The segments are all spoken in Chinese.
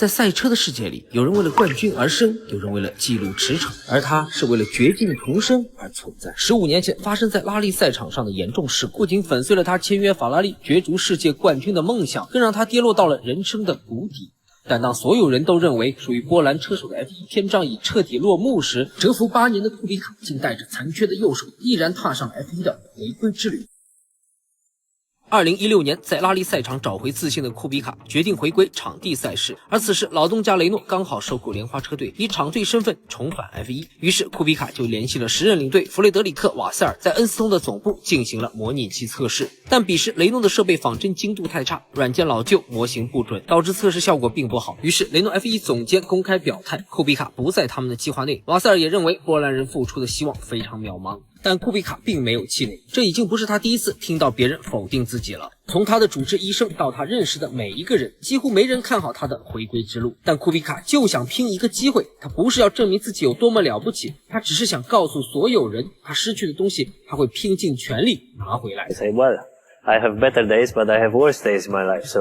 在赛车的世界里，有人为了冠军而生，有人为了记录驰骋，而他是为了绝境重生而存在。15年前发生在拉力赛场上的严重事故，不仅粉碎了他签约法拉利角逐世界冠军的梦想，更让他跌落到了人生的谷底。但当所有人都认为属于波兰车手的 F1 篇章已彻底落幕时，蛰伏8年的库比卡竟带着残缺的右手，毅然踏上 F1 的回归之旅。2016年，在拉力赛场找回自信的库比卡决定回归场地赛事，而此时老东家雷诺刚好收购莲花车队，以场队身份重返 F1。于是库比卡就联系了时任领队弗雷德里克·瓦塞尔，在恩斯通的总部进行了模拟器测试。但彼时雷诺的设备仿真精度太差，软件老旧，模型不准，导致测试效果并不好。于是雷诺 F1 总监公开表态，库比卡不在他们的计划内。瓦塞尔也认为波兰人付出的希望非常渺茫。但库比卡并没有气馁，这已经不是他第一次听到别人否定自己了。从他的主治医生到他认识的每一个人，几乎没人看好他的回归之路。但库比卡就想拼一个机会，他不是要证明自己有多么了不起，他只是想告诉所有人，他失去的东西他会拼尽全力拿回来。I have better days, but I have worse days in my life, so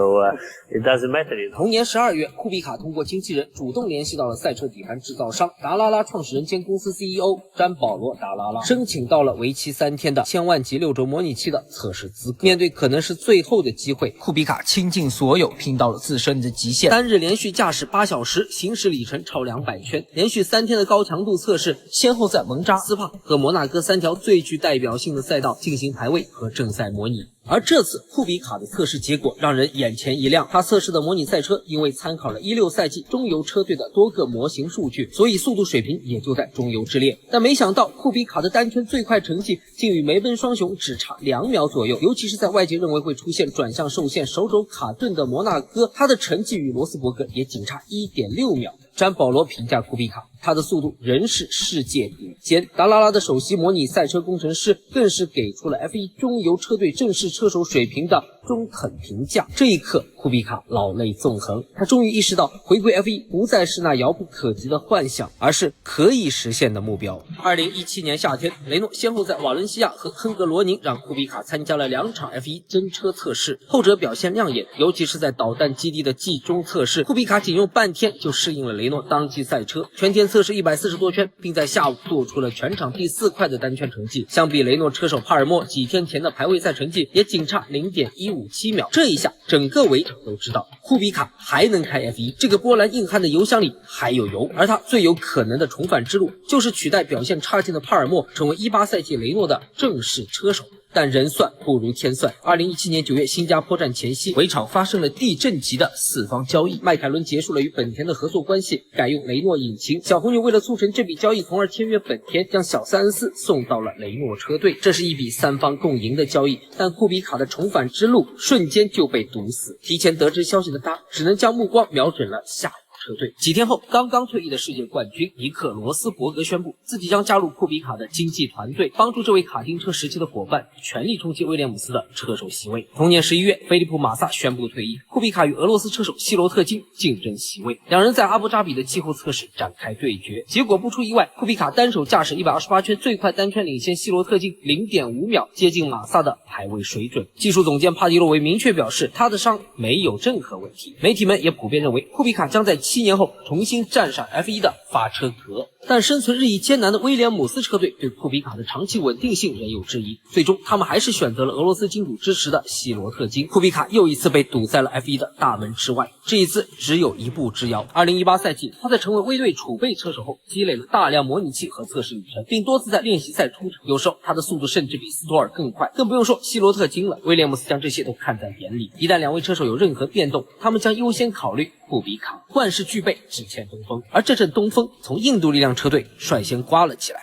it doesn't matter. 同年12月，库比卡通过经纪人主动联系到了赛车底盘制造商达拉拉创始人兼公司 CEO 詹保罗·达拉拉，申请到了为期3天的1000万级6轴模拟器的测试资格。面对可能是最后的机会，库比卡倾尽所有，拼到了自身的极限。单日连续驾驶8小时，行驶里程超200圈，连续3天的高强度测试，先后在蒙扎、斯帕和摩纳哥3条最具代表性的赛道进行排位和正赛模拟。而这次库比卡的测试结果让人眼前一亮，他测试的模拟赛车因为参考了16赛季中游车队的多个模型数据，所以速度水平也就在中游之列。但没想到库比卡的单圈最快成绩竟与梅奔双雄只差2秒左右，尤其是在外界认为会出现转向受限、手肘卡顿的摩纳哥，他的成绩与罗斯伯格也仅差 1.6秒。詹保罗评价库比卡，他的速度仍是世界顶尖。达拉拉的首席模拟赛车工程师更是给出了 F1 中游车队正式车手水平的中肯评价。这一刻，库比卡老泪纵横，他终于意识到回归 F1 不再是那遥不可及的幻想，而是可以实现的目标。2017年夏天，雷诺先后在瓦伦西亚和亨格罗宁让库比卡参加了2场 F1 真车测试，后者表现亮眼，尤其是在导弹基地的季中测试，库比卡仅用半天就适应了雷诺当季赛车，全天测试140多圈，并在下午做出了全场第4快的单圈成绩。相比雷诺车手帕尔默几天前的排位赛成绩，也仅差 0.157 秒。这一下，整个围场都知道库比卡还能开 F1， 这个波兰硬汉的油箱里还有油。而他最有可能的重返之路，就是取代表现差劲的帕尔默，成为18赛季雷诺的正式车手。但人算不如天算，2017年9月新加坡站前夕，围场发生了地震级的4方交易。迈凯伦结束了与本田的合作关系，改用雷诺引擎。小红牛为了促成这笔交易，从而签约本田，将小塞恩斯送到了雷诺车队。这是一笔3方共赢的交易，但库比卡的重返之路瞬间就被堵死。提前得知消息的他，只能将目光瞄准了下车队。几天后，刚刚退役的世界冠军尼克·罗斯伯格宣布自己将加入库比卡的经纪团队，帮助这位卡丁车时期的伙伴全力冲击威廉姆斯的车手席位。同年11月，菲利普·马萨宣布退役，库比卡与俄罗斯车手希罗特金竞争席位，两人在阿布扎比的季后测试展开对决。结果不出意外，库比卡单手驾驶128圈最快单圈领先希罗特金 0.5 秒，接近马萨的排位水准。技术总监帕迪洛维明确表示，他的伤没有任何问题。媒体们也普遍认为，库比卡将在7年后重新站上 F1 的发车格。但生存日益艰难的威廉姆斯车队对库比卡的长期稳定性仍有质疑，最终他们还是选择了俄罗斯金主支持的希罗特金。库比卡又一次被堵在了 F1 的大门之外，这一次只有一步之遥。2018赛季，他在成为威队储备车手后，积累了大量模拟器和测试里程，并多次在练习赛出场，有时候他的速度甚至比斯托尔更快，更不用说希罗特金了。威廉姆斯将这些都看在眼里，一旦两位车手有任何变动，他们将优先考虑库比卡。万事俱备，只欠东风。而这阵东风从印度力量车队率先刮了起来。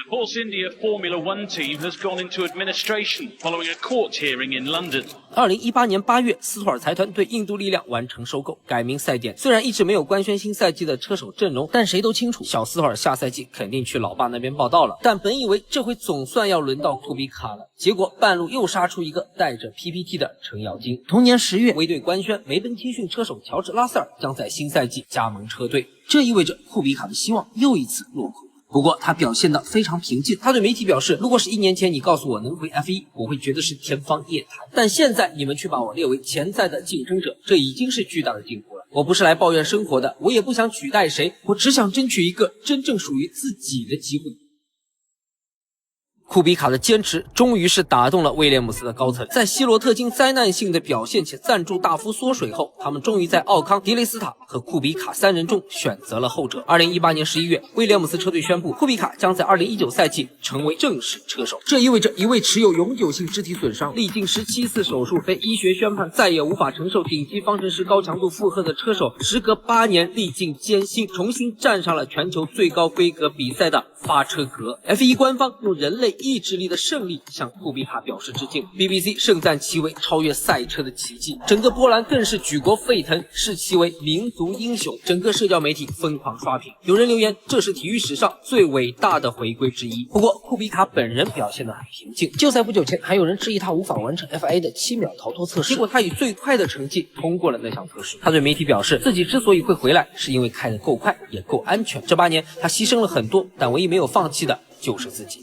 The Force India Formula One team has gone into administration following a court hearing in London. 2018年8月，斯托尔财团对印度力量完成收购，改名赛点。虽然一直没有官宣新赛季的车手阵容，但谁都清楚，小斯托尔下赛季肯定去老爸那边报道了。但本以为这回总算要轮到库比卡了，结果半路又杀出一个带着 PPT 的程咬金。同年10月，威队官宣梅奔青训车手乔治·拉塞尔将在新赛季加盟车队，这意味着库比卡的希望又一次落空。不过他表现得非常平静，他对媒体表示，如果是1年前你告诉我能回 F1， 我会觉得是天方夜谭，但现在你们却把我列为潜在的竞争者，这已经是巨大的进步了。我不是来抱怨生活的，我也不想取代谁，我只想争取一个真正属于自己的机会。库比卡的坚持终于是打动了威廉姆斯的高层，在希罗特金灾难性的表现且赞助大幅缩水后，他们终于在奥康、迪雷斯塔和库比卡3人中选择了后者。2018年11月，威廉姆斯车队宣布，库比卡将在2019赛季成为正式车手。这意味着一位持有永久性肢体损伤、历经17次手术、被医学宣判再也无法承受顶级方程式高强度负荷的车手，时隔8年历尽艰辛，重新站上了全球最高规格比赛的发车格。F1 官方用人类意志力的胜利向库比卡表示致敬。BBC 盛赞其为超越赛车的奇迹，整个波兰更是举国沸腾，视其为民族英雄。整个社交媒体疯狂刷屏，有人留言这是体育史上最伟大的回归之一。不过库比卡本人表现得很平静，就在不久前还有人质疑他无法完成 FIA 的7秒逃脱测试，结果他以最快的成绩通过了那项测试。他对媒体表示，自己之所以会回来，是因为开得够快也够安全。这8年他牺牲了很多，但唯一没有放弃的就是自己。